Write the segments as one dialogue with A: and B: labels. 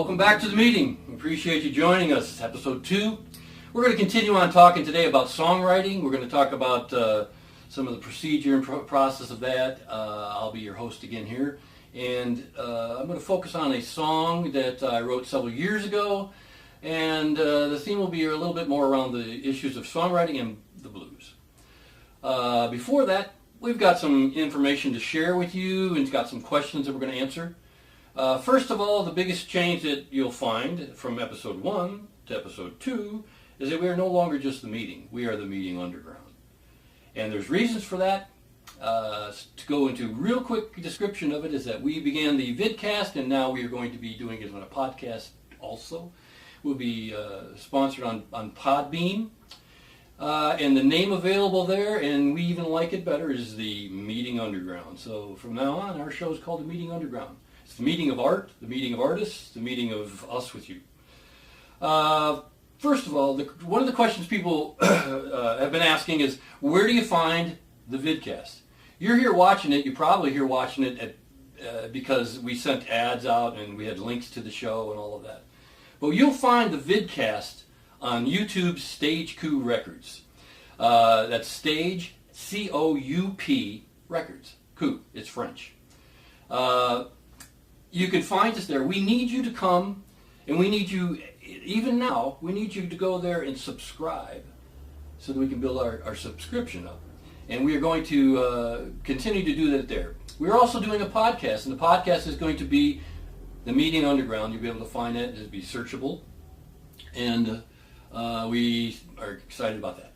A: Welcome back to the meeting. We appreciate you joining us. It's episode 2. We're going to continue on talking today about songwriting. We're going to talk about some of the procedure and process of that. I'll be your host again here. And I'm going to focus on a song that I wrote several years ago. And the theme will be a little bit more around the issues of songwriting and the blues. Before that, we've got some information to share with you and got some questions that we're going to answer. First of all, the biggest change that you'll find from episode 1 to episode 2 is that we are no longer just the meeting. We are the meeting underground. And there's reasons for that. To go into a real quick description of it is that we began the vidcast and now we are going to be doing it on a podcast also. We'll be sponsored on Podbean. And the name available there, and we even like it better, is the Meeting Underground. So from now on, our show is called the Meeting Underground. It's the meeting of art, the meeting of artists, the meeting of us with you. First of all, one of the questions people have been asking is, where do you find the vidcast? You're here watching it. You're probably here watching it because we sent ads out and we had links to the show and all of that. But you'll find the vidcast on YouTube's Stage Coup Records. That's Stage, C-O-U-P, Records. Coup, it's French. You can find us there. We need you to come, and we need you, even now, we need you to go there and subscribe so that we can build our subscription up. And we are going to continue to do that there. We're also doing a podcast, and the podcast is going to be the Meeting Underground. You'll be able to find it. It'll be searchable. And we are excited about that.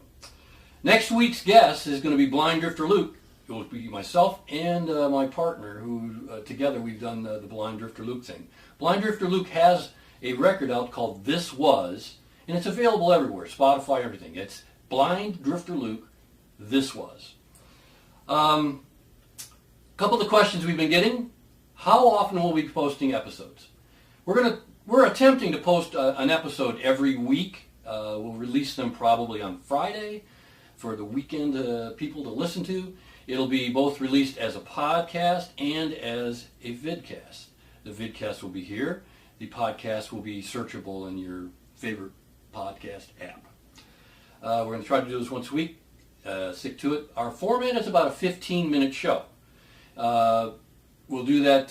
A: Next week's guest is going to be Blind Drifter Luke. It will be myself and my partner who together we've done the Blind Drifter Luke thing. Blind Drifter Luke has a record out called This Was, and it's available everywhere, Spotify, everything. It's Blind Drifter Luke, This Was. A couple of the questions we've been getting. How often will we be posting episodes? We're attempting to post an episode every week. We'll release them probably on Friday for the weekend people to listen to. It'll be both released as a podcast and as a vidcast. The vidcast will be here. The podcast will be searchable in your favorite podcast app. We're going to try to do this once a week. Stick to it. Our format is about a 15-minute show. We'll do that.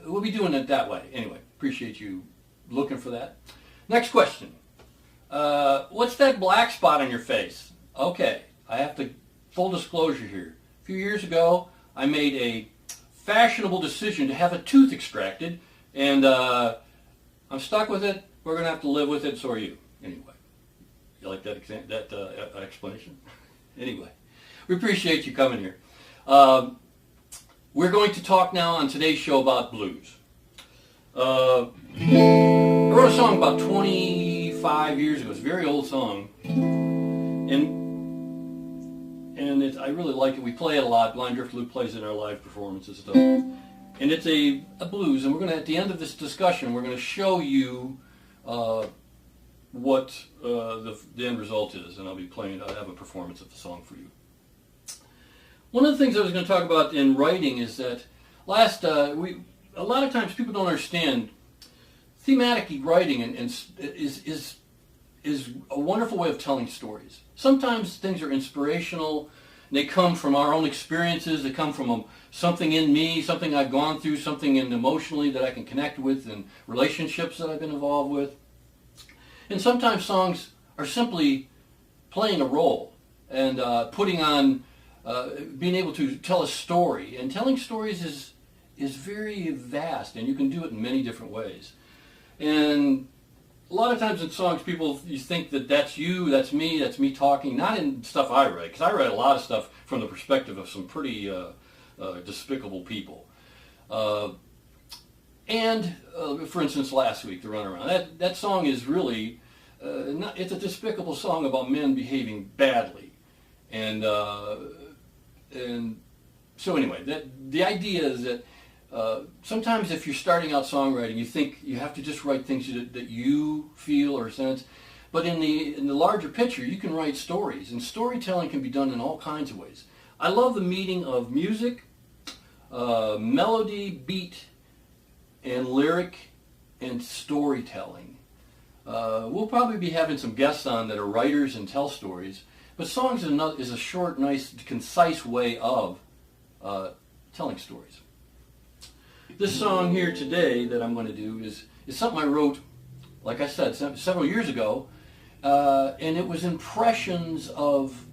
A: We'll be doing it that way. Anyway, appreciate you looking for that. Next question. What's that black spot on your face? Okay, I have to, full disclosure here. A few years ago, I made a fashionable decision to have a tooth extracted, and I'm stuck with it. We're going to have to live with it, so are you. Anyway, you like that explanation? Anyway, we appreciate you coming here. We're going to talk now on today's show about blues. I wrote a song about 25 years ago. It's a very old song. And I really like it. We play it a lot. Blind Drifter Luke plays it in our live performances and stuff. And it's a blues. And we're going to, at the end of this discussion, we're going to show you what the end result is. And I'll have a performance of the song for you. One of the things I was going to talk about in writing is that a lot of times people don't understand thematic writing is a wonderful way of telling stories. Sometimes things are inspirational. They come from our own experiences. They come from something in me, something I've gone through, something emotionally that I can connect with, and relationships that I've been involved with. And sometimes songs are simply playing a role and putting on, being able to tell a story. And telling stories is very vast, and you can do it in many different ways. And a lot of times in songs, you think that that's you, that's me talking, not in stuff I write, because I write a lot of stuff from the perspective of some pretty despicable people. For instance, last week, The Runaround, that song is really, it's a despicable song about men behaving badly. And so anyway, the idea is that sometimes if you're starting out songwriting, you think you have to just write things that you feel or sense. But in the larger picture, you can write stories, and storytelling can be done in all kinds of ways. I love the meeting of music, melody, beat, and lyric and storytelling. We'll probably be having some guests on that are writers and tell stories, but songs is a short, nice, concise way of telling stories. This song here today that I'm going to do is something I wrote, like I said, several years ago, and it was impressions of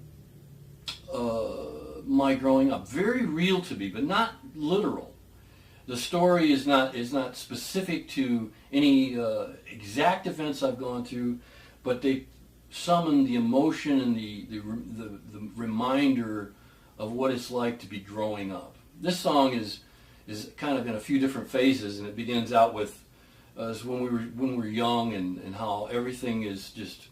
A: my growing up. Very real to me, but not literal. The story is not specific to any exact events I've gone through, but they summon the emotion and the reminder of what it's like to be growing up. This song is kind of in a few different phases, and it begins out with as when we were young, and how everything is just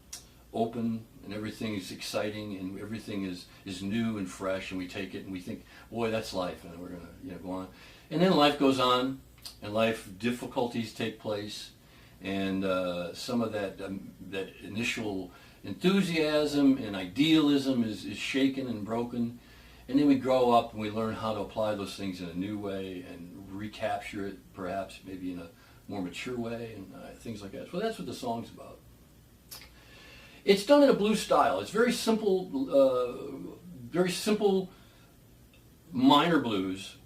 A: open and everything is exciting and everything is new and fresh, and we take it and we think, boy, that's life, and we're gonna go on. And then life goes on, and life difficulties take place, and some of that initial enthusiasm and idealism is shaken and broken, and then we grow up and we learn how to apply those things in a new way and recapture it, perhaps maybe in a more mature way, and things like that. So that's what the song's about. It's done in a blues style. It's very simple minor blues.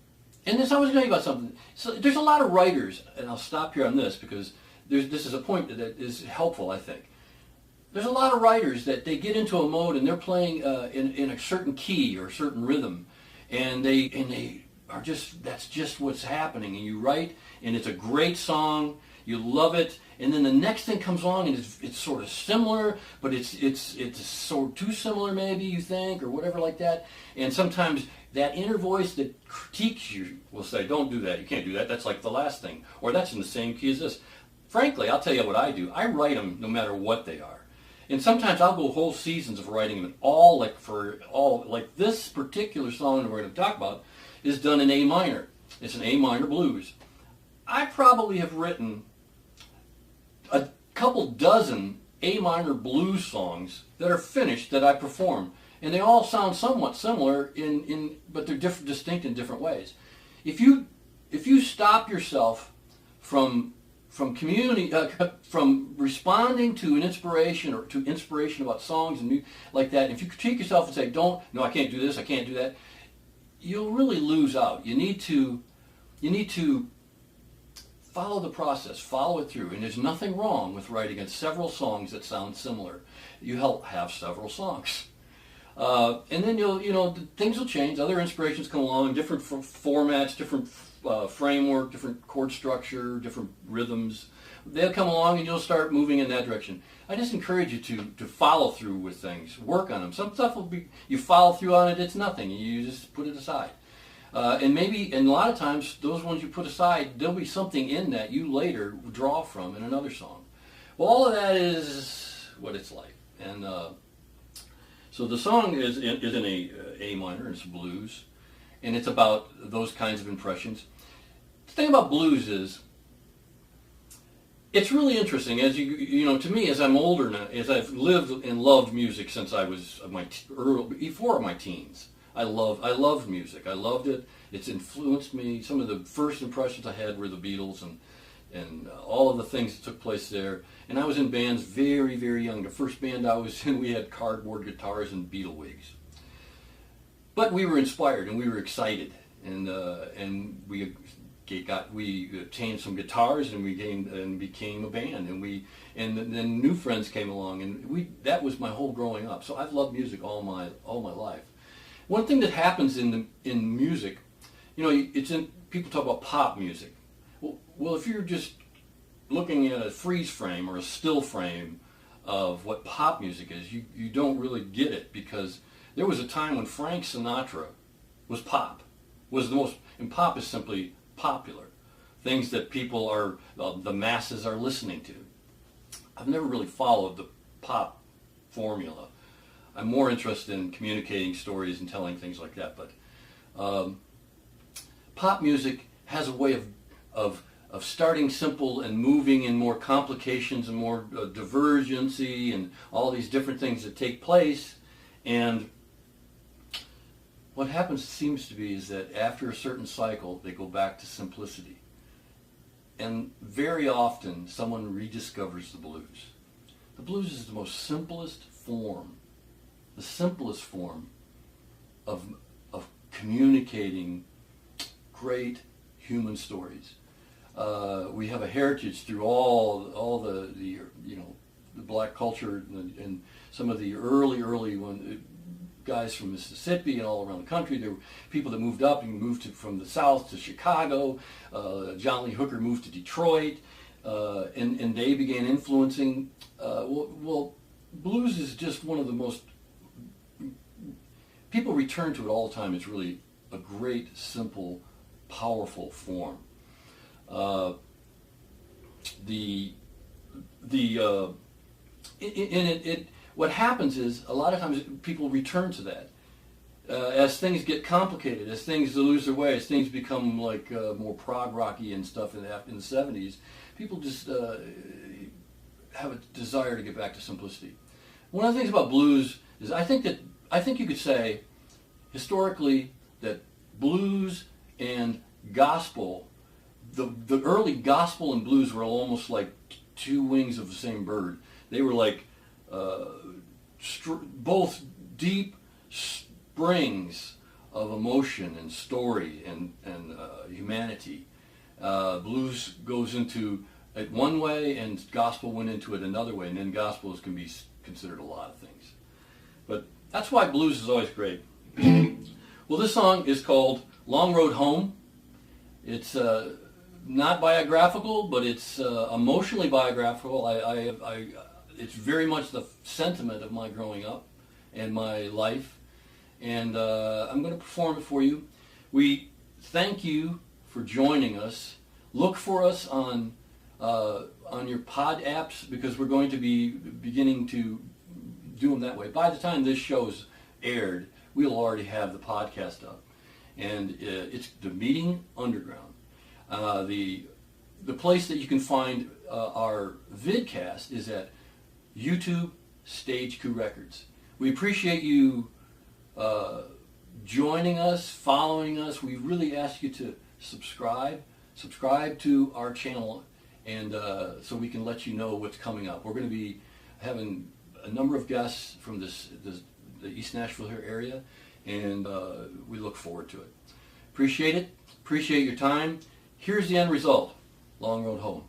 A: And this, I was going to tell you about something. So there's a lot of writers, and I'll stop here on this because this is a point that is helpful, I think. There's a lot of writers that they get into a mode and they're playing in a certain key or a certain rhythm, and they are just, that's just what's happening. And you write, and it's a great song, you love it, and then the next thing comes along and it's sort of similar, but it's sort of too similar maybe, you think, or whatever like that. And sometimes that inner voice that critiques you will say, don't do that, you can't do that, that's like the last thing, or that's in the same key as this. Frankly, I'll tell you what I do. I write them no matter what they are. And sometimes I'll go whole seasons of writing them, like this particular song that we're going to talk about is done in A minor. It's an A minor blues. I probably have written a couple dozen A minor blues songs that are finished that I perform. And they all sound somewhat similar, but they're distinct in different ways. If you stop yourself from responding to an inspiration or to inspiration about songs and like that, if you critique yourself and say, no, I can't do this, I can't do that, you'll really lose out. You need to follow the process, follow it through, and there's nothing wrong with writing several songs that sound similar. You have several songs. And then things will change. Other inspirations come along, different formats, different framework, different chord structure, different rhythms. They'll come along and you'll start moving in that direction. I just encourage you to follow through with things, work on them. Some stuff will be, you follow through on it, it's nothing. You just put it aside. And a lot of times, those ones you put aside, there'll be something in that you later draw from in another song. Well, all of that is what it's like. And so the song is in A minor, it's blues, and it's about those kinds of impressions. The thing about blues is, it's really interesting. As to me, as I'm older now, as I've lived and loved music since I was before my teens, I loved music. I loved it. It's influenced me. Some of the first impressions I had were the Beatles and all of the things that took place there. And I was in bands very, very young. The first band I was in, we had cardboard guitars and Beatle wigs. But we were inspired and we were excited, and we obtained some guitars and we became a band, and then new friends came along, and that was my whole growing up. So I've loved music all my life. One thing that happens in music, people talk about pop music. Well, if you're just looking at a freeze frame or a still frame of what pop music is, you don't really get it, because there was a time when Frank Sinatra was pop, and pop is simply popular, things that the masses are listening to. I've never really followed the pop formula. I'm more interested in communicating stories and telling things like that, but pop music has a way of starting simple and moving in more complications and more divergency and all these different things that take place. And what happens seems to be is that after a certain cycle, they go back to simplicity. and very often someone rediscovers the blues. The blues is the simplest form of communicating great human stories. We have a heritage through all the black culture and some of the early guys from Mississippi and all around the country. There were people that moved up and from the South to Chicago. John Lee Hooker moved to Detroit, and they began influencing. Blues is just one of the most, people return to it all the time. It's really a great, simple, powerful form. What happens is a lot of times people return to that as things get complicated, as things lose their way, as things become like more prog rocky and stuff in the 70s. People just have a desire to get back to simplicity. One of the things about blues is I think you could say historically that blues and gospel, the early gospel and blues were almost like two wings of the same bird. They were like both deep springs of emotion and story and humanity. Blues goes into it one way and gospel went into it another way, and then gospels can be considered a lot of things. But that's why blues is always great. Well, this song is called Long Road Home. It's not biographical, but it's emotionally biographical. It's very much the sentiment of my growing up and my life, and I'm going to perform it for you. We thank you for joining us. Look for us on your pod apps, because we're going to be beginning to do them that way. By the time this show's aired, we'll already have the podcast up, and it's the Meeting Underground. The place that you can find our vidcast is at YouTube Stage Coup Records. We appreciate you joining us, following us. We really ask you to subscribe to our channel, and so we can let you know what's coming up. We're going to be having a number of guests from the East Nashville area, and we look forward to it. Appreciate it. Appreciate your time. Here's the end result. Long Road Home.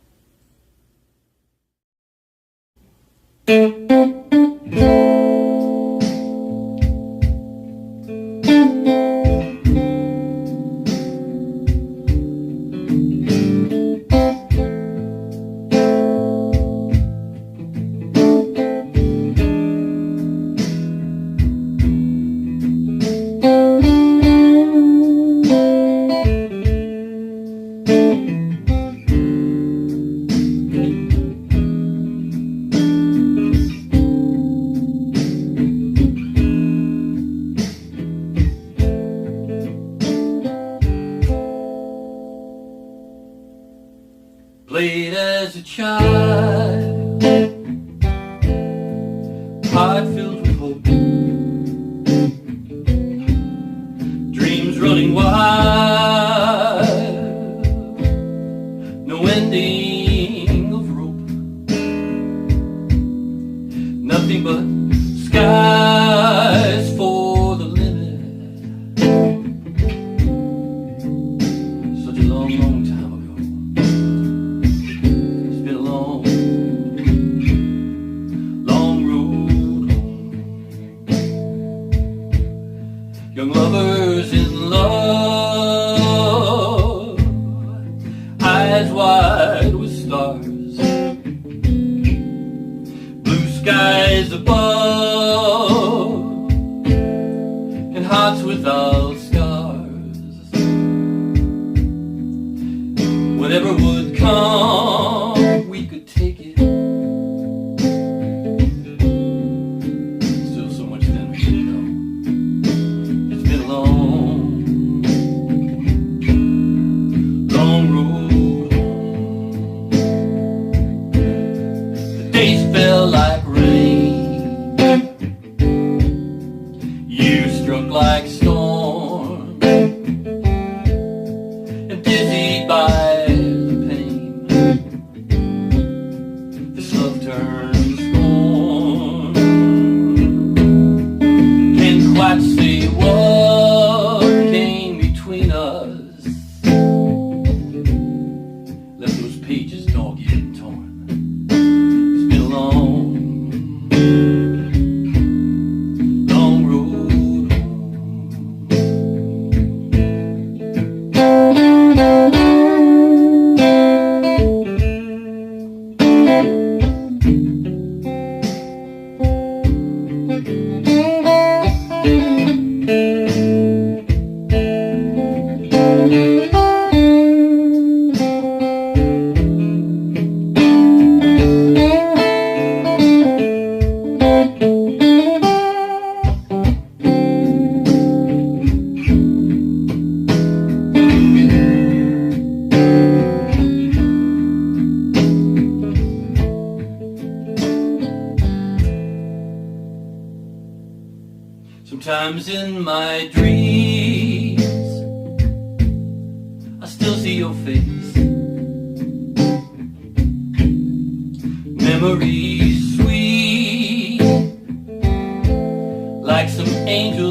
A: Played as a child, heart filled with hope, dreams running wild, no ending of rope, nothing but skies for the limit. Such a long, long time ago. Young lovers in love, eyes wide with stars, blue skies above, and hearts without scars. Whatever would come, we could take it. Still so much then we should know. It's been a long, long road home. The days fell like rain, years struck like storm, and dizzied by the pain. Sometimes in my dreams I still see your face. Memories sweet, like some angel